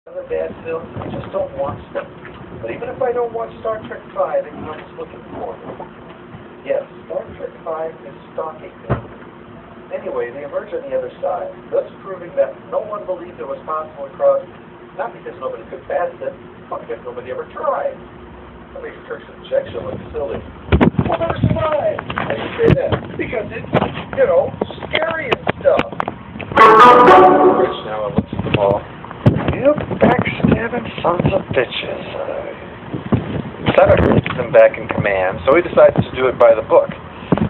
Another bad film, I just don't watch them. But even if I don't watch Star Trek V, I can always looking for them. Yes, Star Trek V is stalking them. Anyway, they emerge on the other side, thus proving that no one believed it was possible to cross, not because nobody could pass it, but because nobody ever tried. That makes Kirk's injection look silly. We'll never survive! Why do you say that? Because it's, scary and stuff. Rich now looks at the ball. You backstabbing sons of bitches. Senator gets them back in command, so he decides to do it by the book.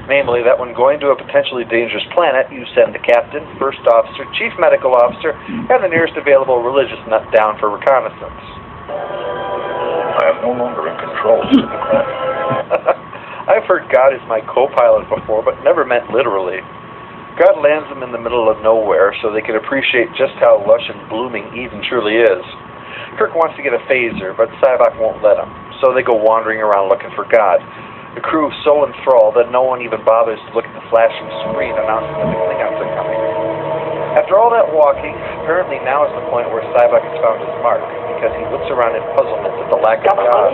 Namely, that when going to a potentially dangerous planet, you send the captain, first officer, chief medical officer, and the nearest available religious nut down for reconnaissance. I am no longer in control, I've heard God is my co-pilot before, but never meant literally. God lands them in the middle of nowhere so they can appreciate just how lush and blooming Eden truly is. Kirk wants to get a phaser, but Sybok won't let him, so they go wandering around looking for God. The crew so enthralled that no one even bothers to look at the flashing screen announcing that the Klingons are coming. After all that walking, apparently now is the point where Sybok has found his mark, because he looks around in puzzlement at the lack of God.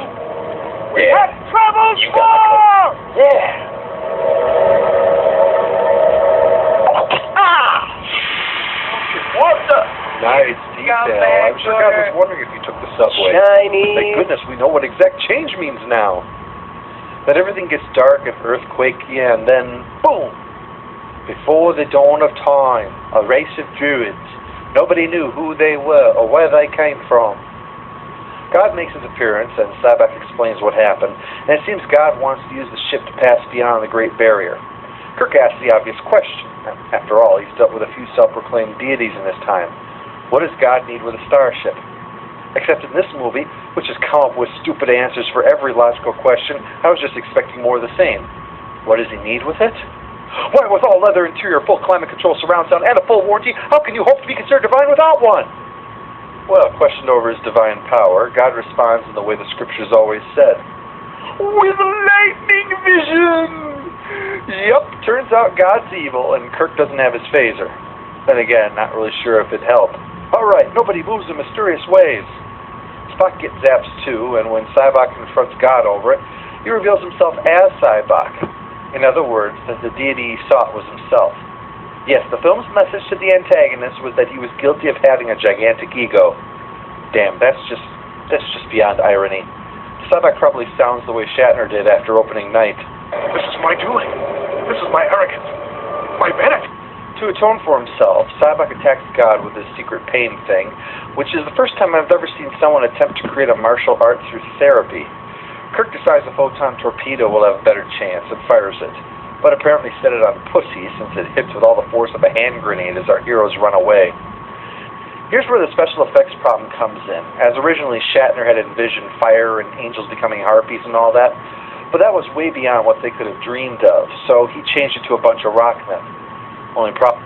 We have trouble, sir! Yeah! What the? Nice detail. I'm sure God was wondering if you took the subway. Shiny. Thank goodness we know what exact change means now. That everything gets dark and earthquakey, and then, boom! Before the dawn of time, a race of druids. Nobody knew who they were or where they came from. God makes his appearance, and Sybok explains what happened, and it seems God wants to use the ship to pass beyond the Great Barrier. Kirk asks the obvious question. After all, he's dealt with a few self-proclaimed deities in his time. What does God need with a starship? Except in this movie, which has come up with stupid answers for every logical question, I was just expecting more of the same. What does he need with it? Why, with all leather interior, full climate control, surround sound, and a full warranty, how can you hope to be considered divine without one? Well, questioned over his divine power, God responds in the way the scriptures always said. With lightning vision! Yup, turns out God's evil, and Kirk doesn't have his phaser. Then again, not really sure if it'd help. Alright, nobody moves in mysterious ways. Spock gets zaps too, and when Sybok confronts God over it, he reveals himself as Sybok. In other words, that the deity he sought was himself. Yes, the film's message to the antagonist was that he was guilty of having a gigantic ego. Damn, that's just beyond irony. Sybok probably sounds the way Shatner did after opening night. This is my doing. This is my arrogance. My vanity. To atone for himself, Sybok attacks God with his secret pain thing, which is the first time I've ever seen someone attempt to create a martial art through therapy. Kirk decides a photon torpedo will have a better chance and fires it, but apparently set it on pussy since it hits with all the force of a hand grenade as our heroes run away. Here's where the special effects problem comes in, as originally Shatner had envisioned fire and angels becoming harpies and all that, but that was way beyond what they could have dreamed of, so he changed it to a bunch of rockmen. Only problem.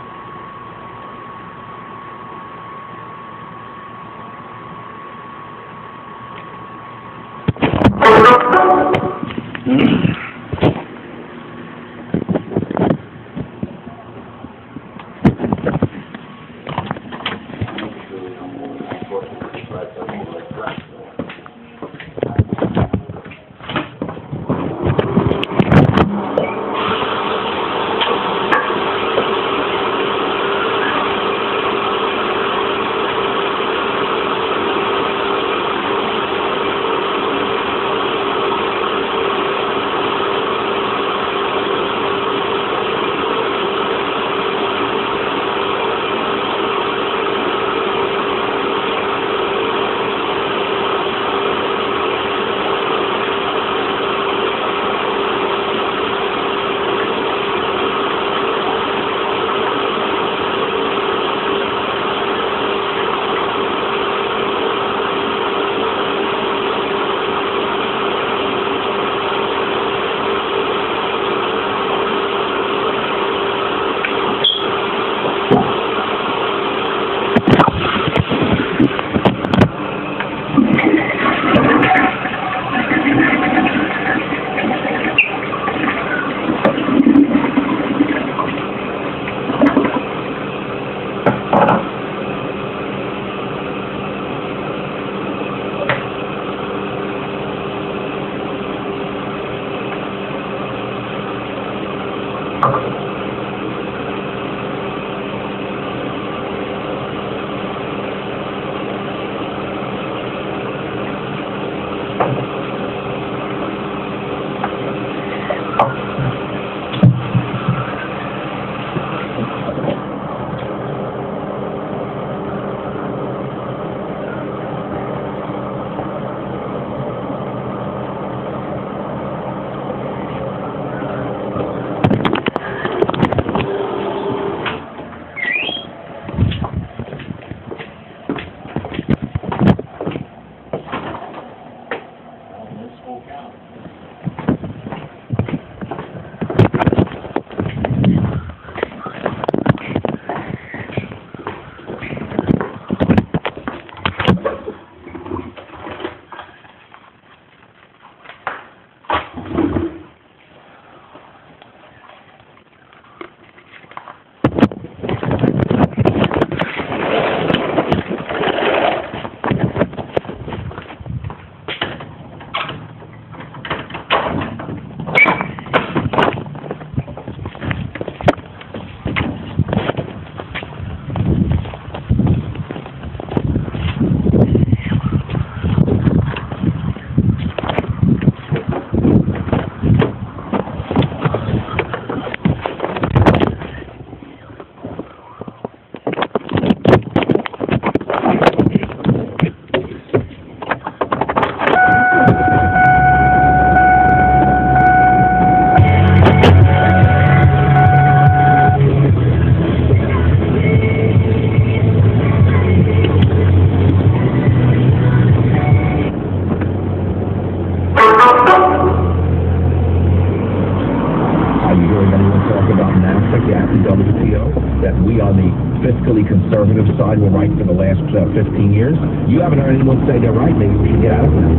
fiscally conservative side were right for the last 15 years. You haven't heard anyone say they're right. Maybe we should get out of that.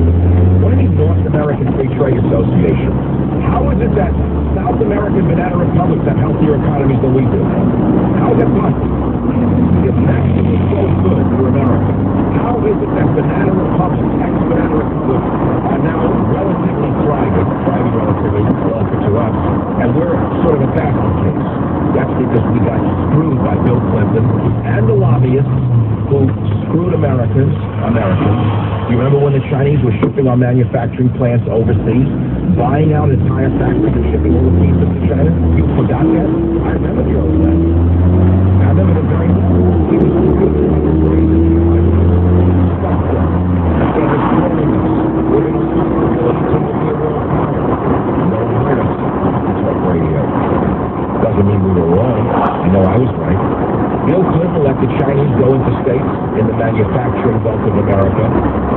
What do you mean North American Free Trade Association? How is it that South American banana republics have healthier economies than we do? How is that possible? If Mexico is so good for America, how is it that banana republics, ex-banana republics, are now relatively thriving relatively relative to us, and we're sort of a basket case? That's because we got screwed by Bill Clinton and the lobbyists who screwed Americans. You remember when the Chinese were shipping our manufacturing plants overseas, buying out entire factories and shipping all the pieces to China? You forgot that? I remember the old days. I remember the very he was screwed. Stop them. They were screwing us. We're going to suffer. We'll continue to be a world power. Don't hurt us. Talk radio. Doesn't mean we were wrong. I know I was right. Bill Clinton let the Chinese go into states in the manufacturing belt of America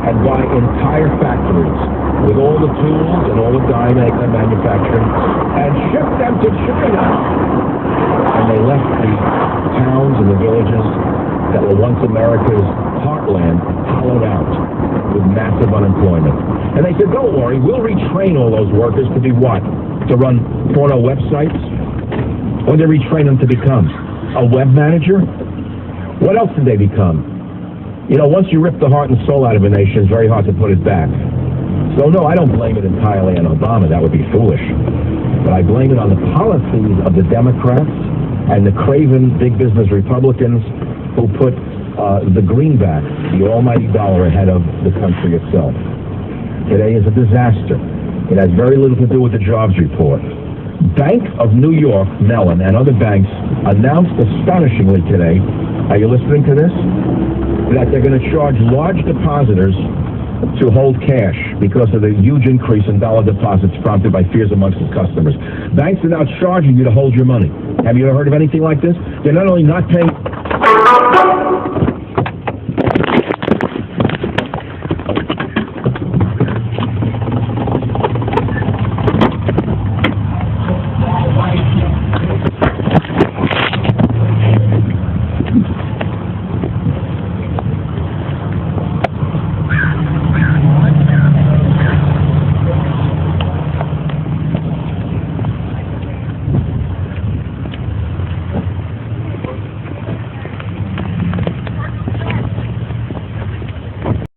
and buy entire factories with all the tools and all the die manufacturing and ship them to China. And they left the towns and the villages that were once America's heartland hollowed out with massive unemployment. And they said, don't worry, we'll retrain all those workers to be what? To run porno websites? What did they retrain them to become? A web manager? What else did they become? You know, once you rip the heart and soul out of a nation, it's very hard to put it back. So no, I don't blame it entirely on Obama. That would be foolish. But I blame it on the policies of the Democrats and the craven big business Republicans who put the greenback, the almighty dollar, ahead of the country itself. Today is a disaster. It has very little to do with the jobs report. Bank of New York, Mellon, and other banks announced astonishingly today, are you listening to this? That they're going to charge large depositors to hold cash because of the huge increase in dollar deposits prompted by fears amongst its customers. Banks are now charging you to hold your money. Have you ever heard of anything like this? They're not only not paying